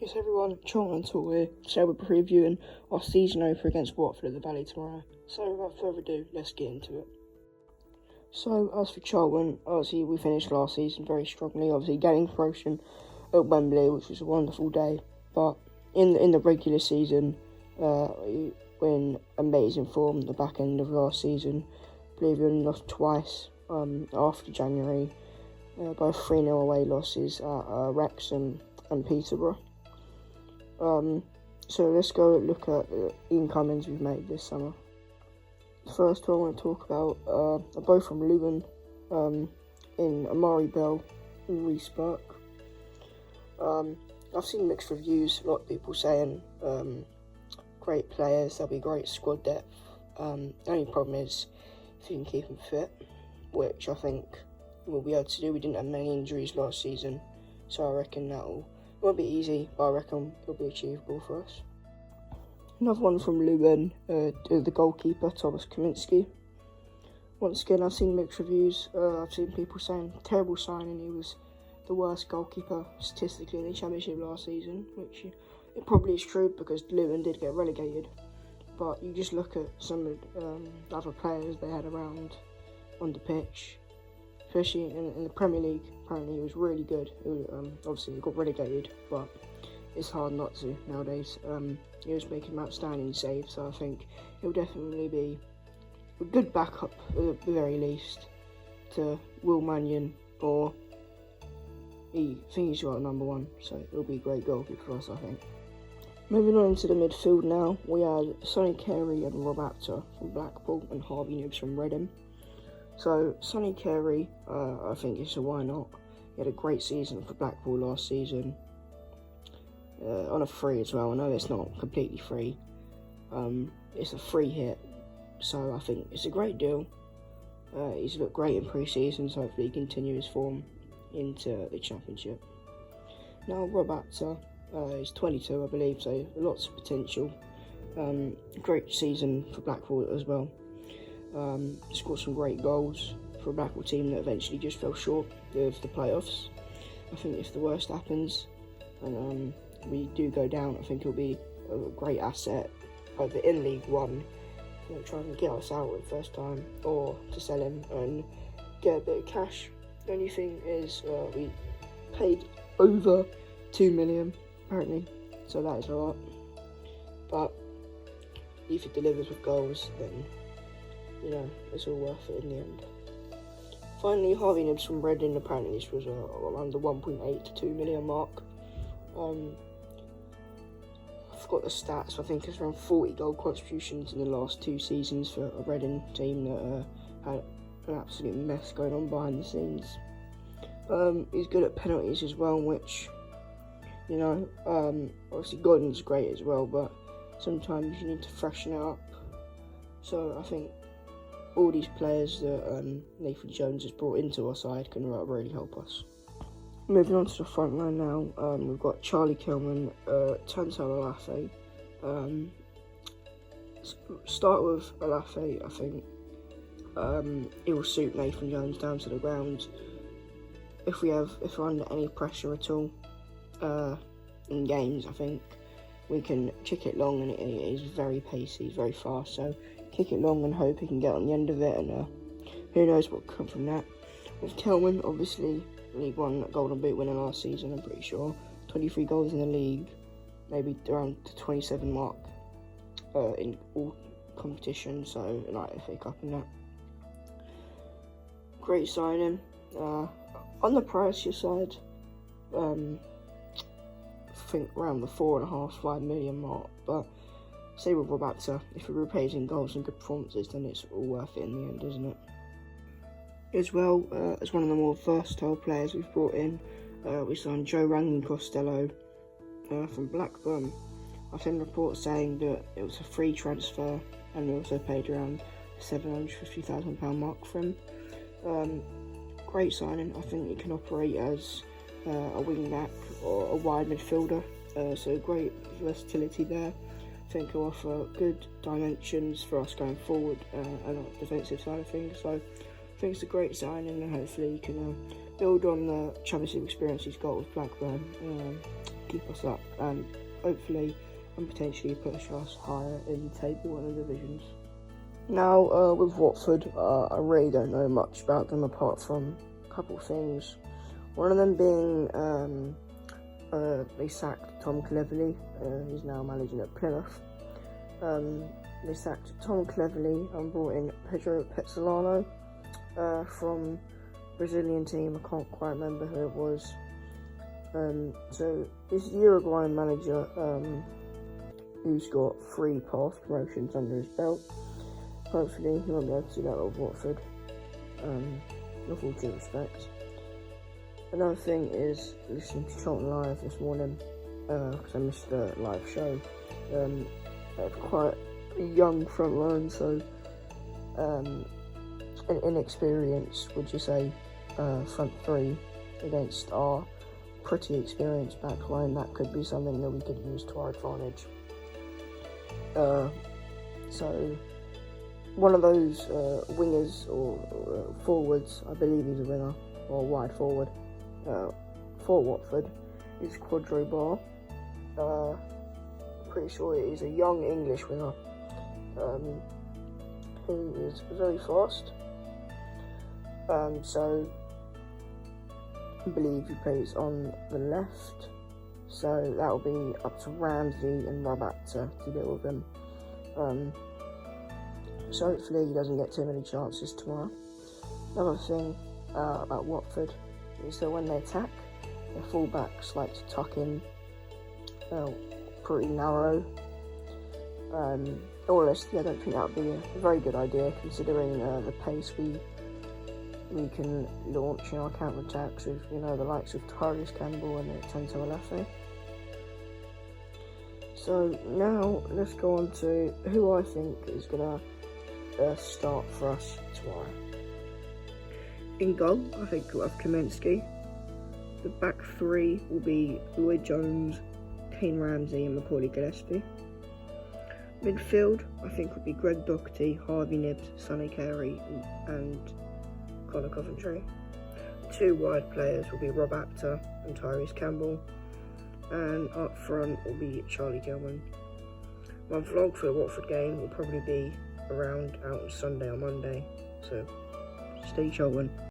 Yes everyone, Charlton Talk here. Today we're previewing our season opener against Watford at the Valley tomorrow. So without further ado, let's get into it. So as for Charlton, obviously we finished last season very strongly, obviously getting promotion at Wembley, which was a wonderful day. But in the regular season, we were in amazing form at the back end of last season. I believe we only lost twice after January, both 3-0 away losses at Wrexham and Peterborough. So let's go look at the incomings we've made this summer. First one I want to talk about are both from Luton, in Amari Bell and Reece Burke. I've seen mixed reviews, a lot of people saying great players, there'll be great squad depth. The only problem is if you can keep them fit, which I think we'll be able to do. We didn't have many injuries last season, so I reckon it won't be easy, but I reckon it'll be achievable for us. Another one from Luton, the goalkeeper, Thomas Kaminski. Once again, I've seen mixed reviews. I've seen people saying terrible signing. He was the worst goalkeeper statistically in the Championship last season, which it probably is true because Luton did get relegated. But you just look at some of the other players they had around on the pitch, especially in the Premier League. Apparently he was really good. Obviously he got relegated, but it's hard not to nowadays. He was making outstanding saves, so I think he'll definitely be a good backup at the very least to Will Mannion, or I think he's got number one, so it'll be a great goalkeeper for us, I think. Moving on into the midfield now, we had Sonny Carey and Rob Apter from Blackpool and Harvey Nibbs from Reading. So Sonny Carey, I think it's a why not. He had a great season for Blackpool last season, on a free as well. I know it's not completely free, it's a free hit, so I think it's a great deal. He's looked great in pre-season, so hopefully he continue his form into the Championship. Now Rob Apter, he's 22 I believe, so lots of potential. Great season for Blackpool as well. Scored some great goals for a Blackpool team that eventually just fell short of the playoffs. I think if the worst happens and we do go down, I think he'll be a great asset either in League 1, try and get us out at the first time, or to sell him and get a bit of cash. The only thing is we paid over 2 million apparently, so that is a lot, but if he delivers with goals, then it's all worth it in the end. Finally, Harvey Nibbs from Reading, apparently this was around the 1.8 to 2 million mark. I forgot the stats, I think it's around 40 goal contributions in the last 2 seasons for a Reading team that had an absolute mess going on behind the scenes. He's good at penalties as well, which, obviously Gordon's great as well, but sometimes you need to freshen it up. So I think all these players that Nathan Jones has brought into our side can really help us. Moving on to the front line now, we've got Charlie Kilman, Tantal Alafe. Start with Alafe, I think. It will suit Nathan Jones down to the ground. If we're under any pressure at all in games, I think we can kick it long, and he's very pacey, he's very fast, so kick it long and hope he can get on the end of it, and who knows what will come from that. With Kelman, obviously League 1 Golden Boot winner last season, I'm pretty sure. 23 goals in the league, maybe around the 27 mark in all competitions, so like FA Cup and that. Great signing. On the pricier side, I think around the 4.5-5 million mark, but say with Rob Apter, if he repays in goals and good performances, then it's all worth it in the end, isn't it? As well, as one of the more versatile players we've brought in, we signed Joe Rangan Costello from Blackburn. I've seen reports saying that it was a free transfer, and we also paid around £750,000 mark for him. Great signing. I think he can operate as a wing back or a wide midfielder, so great versatility there. I think he'll offer good dimensions for us going forward and on the defensive side of things, so I think it's a great signing, and hopefully he can build on the Championship experience he's got with Blackburn keep us up and hopefully and potentially push us higher in the table and the divisions. Now, with Watford, I really don't know much about them apart from a couple of things. One of them being they sacked Tom Cleverley, who's now managing at Plymouth. They sacked Tom Cleverley and brought in Pedro Pezzolano from Brazilian team. I can't quite remember who it was. So this Uruguayan manager, who's got 3 past promotions under his belt. Hopefully he won't be able to do that with Watford, with all due respect. Another thing is listening to Charlton Live this morning, because I missed the live show. They have quite a young front line, so an inexperienced, would you say, front 3 against our pretty experienced back line. That could be something that we could use to our advantage. So one of those wingers or forwards, I believe he's a winger, or wide forward, for Watford, is Quadro Bar. Pretty sure he's a young English winger, who is very fast. So I believe he plays on the left, so that will be up to Ramsey and Robert to deal with him. So hopefully he doesn't get too many chances tomorrow. Another thing about Watford is that when they attack, their fullbacks like to tuck in pretty narrow. Honestly, I don't think that would be a very good idea, considering the pace we can launch in our counter-attacks with, the likes of Tyrese Campbell and Tento Alafe. So now let's go on to who I think is going to start for us tomorrow. In goal, I think we'll have Kaminsky. The back 3 will be Lloyd Jones, Kane Ramsey and Macaulay Gillespie. Midfield, I think would be Greg Doherty, Harvey Nibbs, Sonny Carey and Connor Coventry. 2 wide players will be Rob Apter and Tyrese Campbell. And up front will be Charlie Gilman. My vlog for the Watford game will probably be around out on Sunday or Monday, so stay tuned.